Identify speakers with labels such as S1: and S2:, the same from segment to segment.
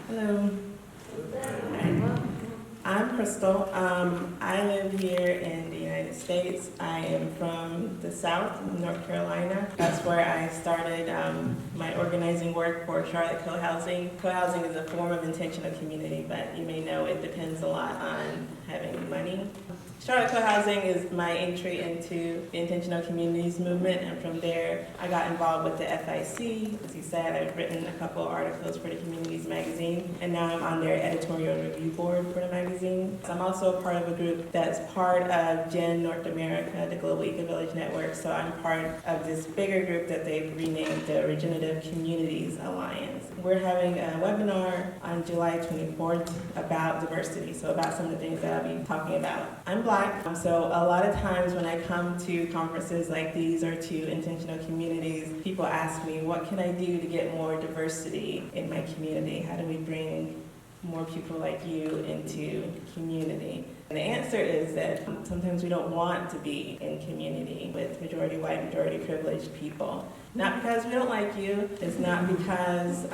S1: Hello. I'm Crystal. I live here in the United States. I am from the South, North Carolina. That's where I started my organizing work for Charlotte Co-Housing. Co-housing is a form of intentional community, but you may know it depends a lot on having money. Charlotte Co-Housing is my entry into the intentional communities movement, and from there I got involved with the FIC. As you said, I've written a couple of articles for the Communities magazine, and now I'm on their editorial review board for the magazine. So I'm also a part of a group that's part of GEN North America, the Global Eco Village Network. So I'm part of this bigger group that they've renamed the Regenerative Communities Alliance. We're having a webinar on July 24th about diversity, so about some of the things that I'll be talking about. I'm Black, so a lot of times when I come to conferences like these or to intentional communities, people ask me, what can I do to get more diversity in my community? How do we bring more people like you into community? And the answer is that sometimes we don't want to be in community with majority white, majority privileged people. Not because we don't like you, it's not because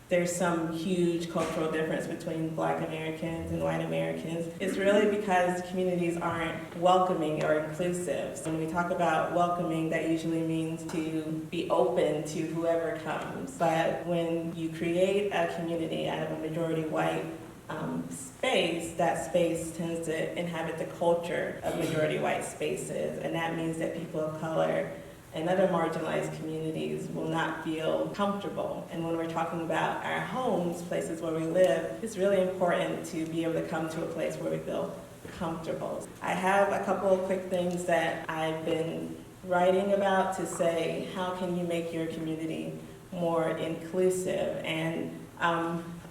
S1: there's some huge cultural difference between Black Americans and white Americans. It's really because communities aren't welcoming or inclusive. So when we talk about welcoming, that usually means to be open to whoever comes. But when you create a community out of a majority white space, that space tends to inhabit the culture of majority white spaces. And that means that people of color and other marginalized communities will not feel comfortable. And when we're talking about our homes, places where we live, it's really important to be able to come to a place where we feel comfortable. I have a couple of quick things that I've been writing about to say, how can you make your community more inclusive? And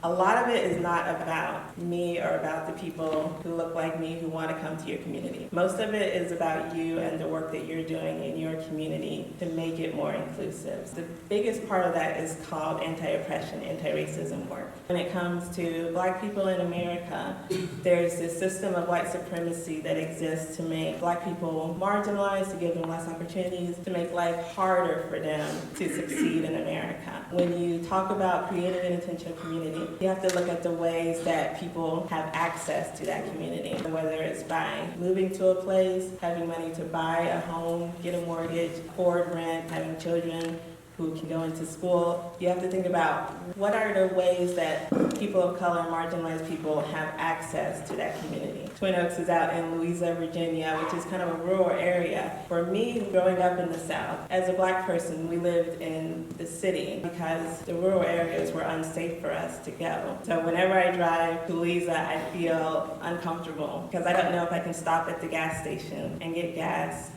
S1: a lot of it is not about me or about the people who look like me who want to come to your community. Most of it is about you and the work that you're doing in your community to make it more inclusive. The biggest part of that is called anti-oppression, anti-racism work. When it comes to Black people in America, there's this system of white supremacy that exists to make Black people marginalized, to give them less opportunities, to make life harder for them to succeed in America. When you talk about creating an intentional community, you have to look at the ways that people have access to that community, whether it's by moving to a place, having money to buy a home, get a mortgage, afford rent, having children who can go into school. You have to think about what are the ways that people of color and marginalized people have access to that community. Twin Oaks is out in Louisa, Virginia, which is kind of a rural area. For me, growing up in the South, as a Black person, we lived in the city because the rural areas were unsafe for us to go. So whenever I drive to Louisa, I feel uncomfortable because I don't know if I can stop at the gas station and get gas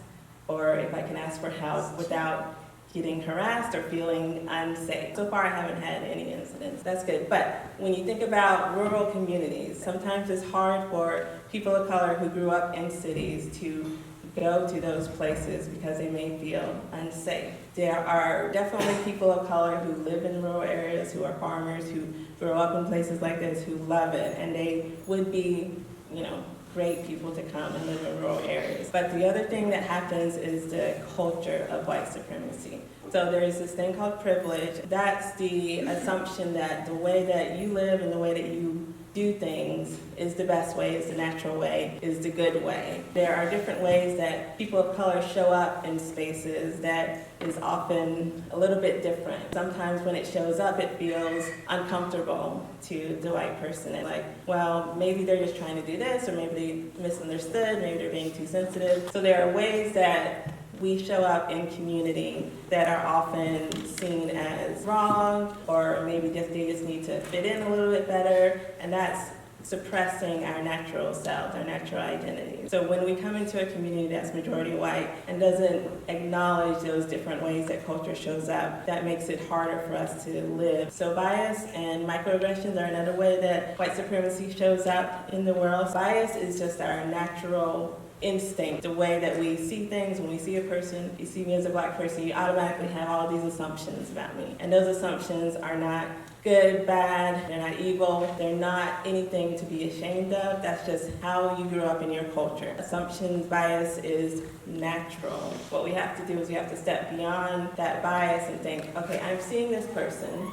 S1: or if I can ask for help without getting harassed or feeling unsafe. So far, I haven't had any incidents. That's good. But when you think about rural communities, sometimes it's hard for people of color who grew up in cities to go to those places because they may feel unsafe. There are definitely people of color who live in rural areas, who are farmers, who grow up in places like this, who love it, and they would be, great people to come and live in rural areas. But the other thing that happens is the culture of white supremacy. So there is this thing called privilege. That's the assumption that the way that you live and the way that you do things is the best way, is the natural way, is the good way. There are different ways that people of color show up in spaces that is often a little bit different. Sometimes when it shows up, it feels uncomfortable to the white person. And like, well, maybe they're just trying to do this, or maybe they misunderstood, maybe they're being too sensitive. So there are ways that we show up in community that are often seen as wrong, or maybe they just need to fit in a little bit better, and that's suppressing our natural selves, our natural identity. So when we come into a community that's majority white and doesn't acknowledge those different ways that culture shows up, that makes it harder for us to live. So bias and microaggressions are another way that white supremacy shows up in the world. Bias is just our natural instinct, the way that we see things. When we see a person, you see me as a Black person, you automatically have all these assumptions about me. And those assumptions are not good, bad, they're not evil, they're not anything to be ashamed of. That's just how you grew up in your culture. Assumptions, bias is natural. What we have to do is we have to step beyond that bias and think, okay, I'm seeing this person,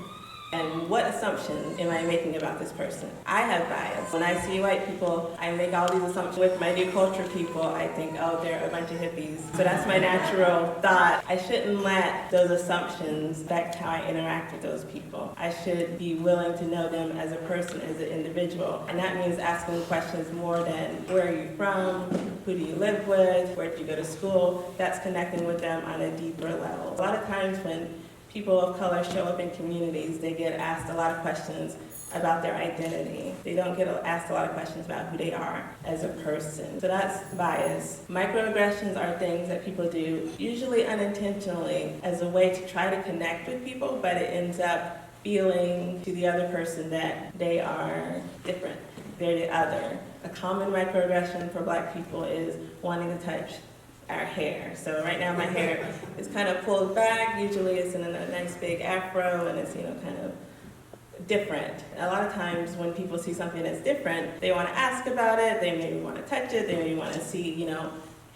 S1: And what assumptions am I making about this person? I have bias. When I see white people, I make all these assumptions. With my new culture people, I think, oh, they're a bunch of hippies. So that's my natural thought. I shouldn't let those assumptions affect how I interact with those people. I should be willing to know them as a person, as an individual. And that means asking questions more than, where are you from? Who do you live with? Where did you go to school? That's connecting with them on a deeper level. A lot of times when people of color show up in communities, they get asked a lot of questions about their identity. They don't get asked a lot of questions about who they are as a person. So that's bias. Microaggressions are things that people do, usually unintentionally, as a way to try to connect with people, but it ends up feeling to the other person that they are different. They're the other. A common microaggression for Black people is wanting to touch our hair. So right now my hair is kind of pulled back. Usually it's in a nice big afro and it's, kind of different. A lot of times when people see something that's different, they want to ask about it, they maybe want to touch it, they maybe want to see,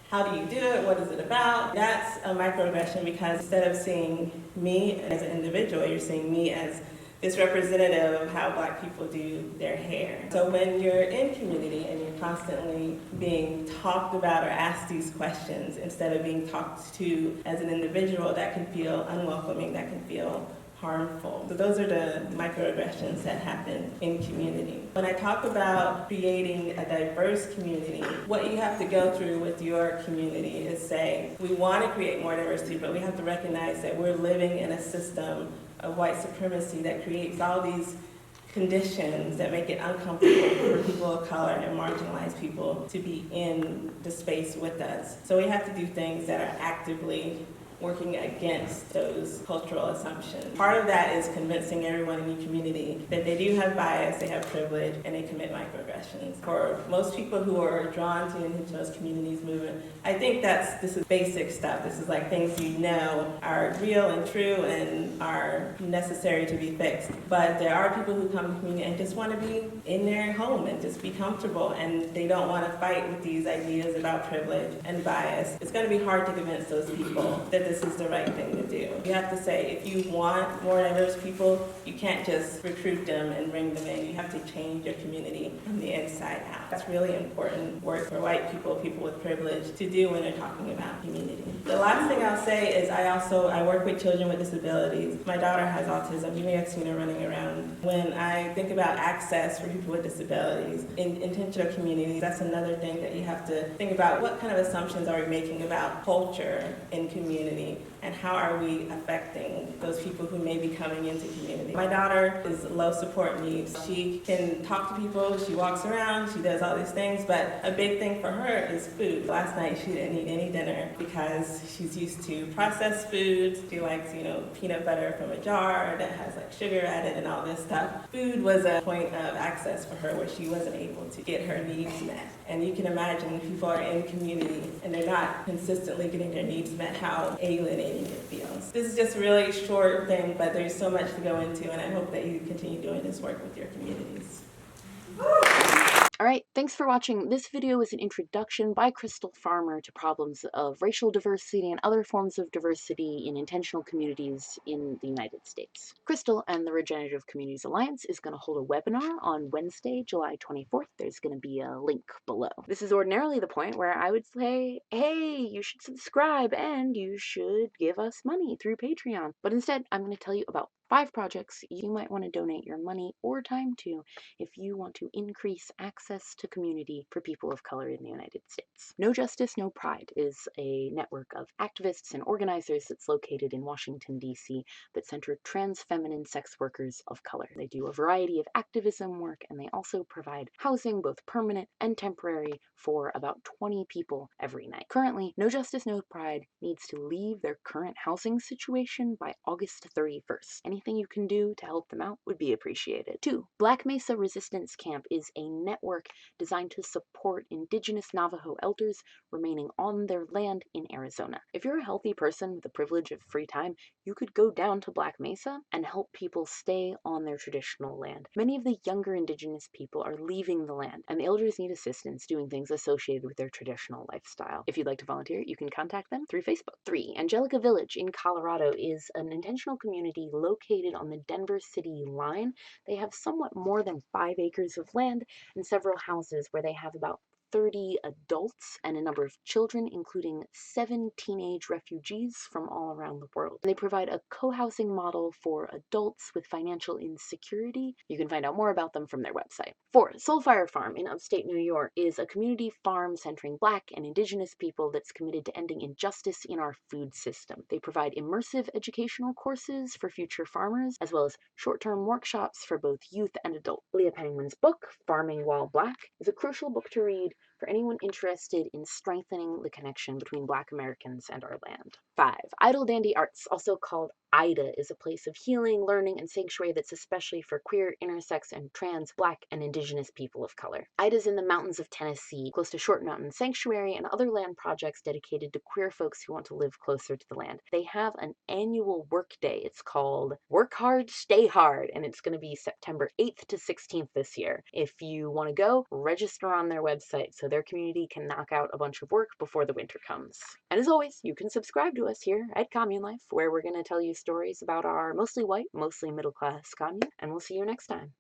S1: how do you do it, what is it about? That's a microaggression because instead of seeing me as an individual, you're seeing me as this representative of how Black people do their hair. So when you're in community and you're constantly being talked about or asked these questions instead of being talked to as an individual, that can feel unwelcoming, that can feel harmful. So those are the microaggressions that happen in community. When I talk about creating a diverse community, what you have to go through with your community is say, we want to create more diversity, but we have to recognize that we're living in a system of white supremacy that creates all these conditions that make it uncomfortable for people of color and marginalized people to be in the space with us. So we have to do things that are actively working against those cultural assumptions. Part of that is convincing everyone in your community that they do have bias, they have privilege, and they commit microaggressions. For most people who are drawn to Indigenous communities movement, I think this is basic stuff. This is like things are real and true and are necessary to be fixed. But there are people who come to community and just want to be in their home and just be comfortable, and they don't want to fight with these ideas about privilege and bias. It's going to be hard to convince those people that this is the right thing to do. You have to say, if you want more diverse people, you can't just recruit them and bring them in. You have to change your community from the inside out. That's really important work for white people, people with privilege, to do when they're talking about community. The last thing I'll say is I work with children with disabilities. My daughter has autism. You may have seen her running around. When I think about access for people with disabilities in intentional communities, that's another thing that you have to think about. What kind of assumptions are we making about culture in community? And how are we affecting those people who may be coming into community? My daughter is low support needs. She can talk to people, she walks around, she does all these things, but a big thing for her is food. Last night she didn't eat any dinner because she's used to processed foods. She likes, peanut butter from a jar that has like sugar added and all this stuff. Food was a point of access for her where she wasn't able to get her needs met. And you can imagine people are in community and they're not consistently getting their needs met, how alienating it feels. This is just a really short thing, but there's so much to go into, and I hope that you continue doing this work with your communities.
S2: Alright, thanks for watching. This video is an introduction by Crystal Farmer to problems of racial diversity and other forms of diversity in intentional communities in the United States. Crystal and the Regenerative Communities Alliance is going to hold a webinar on Wednesday, July 24th. There's going to be a link below. This is ordinarily the point where I would say, hey, you should subscribe and you should give us money through Patreon. But instead, I'm going to tell you about 5 projects you might want to donate your money or time to if you want to increase access to community for people of color in the United States. No Justice, No Pride is a network of activists and organizers that's located in Washington, D.C. that center trans feminine sex workers of color. They do a variety of activism work, and they also provide housing, both permanent and temporary, for about 20 people every night. Currently, No Justice, No Pride needs to leave their current housing situation by August 31st. Anything you can do to help them out would be appreciated. 2. Black Mesa Resistance Camp is a network designed to support Indigenous Navajo elders remaining on their land in Arizona. If you're a healthy person with the privilege of free time, you could go down to Black Mesa and help people stay on their traditional land. Many of the younger Indigenous people are leaving the land, and the elders need assistance doing things associated with their traditional lifestyle. If you'd like to volunteer, you can contact them through Facebook. 3. Angelica Village in Colorado is an intentional community located located on the Denver City line. They have somewhat more than 5 acres of land and several houses where they have about 30 adults and a number of children, including 7 teenage refugees from all around the world. They provide a co-housing model for adults with financial insecurity. You can find out more about them from their website. 4. Soulfire Farm in upstate New York is a community farm centering Black and Indigenous people that's committed to ending injustice in our food system. They provide immersive educational courses for future farmers, as well as short-term workshops for both youth and adults. Leah Pennington's book, Farming While Black, is a crucial book to read for anyone interested in strengthening the connection between Black Americans and our land. 5. Idyll Dandy Arts, also called Ida, is a place of healing, learning, and sanctuary that's especially for queer, intersex, and trans, Black, and Indigenous people of color. Ida's in the mountains of Tennessee, close to Short Mountain Sanctuary and other land projects dedicated to queer folks who want to live closer to the land. They have an annual work day. It's called Work Hard, Stay Hard, and it's going to be September 8th to 16th this year. If you want to go, register on their website so their community can knock out a bunch of work before the winter comes. And as always, you can subscribe to us here at Commune Life, where we're going to tell you stories about our mostly white, mostly middle class commune, and we'll see you next time.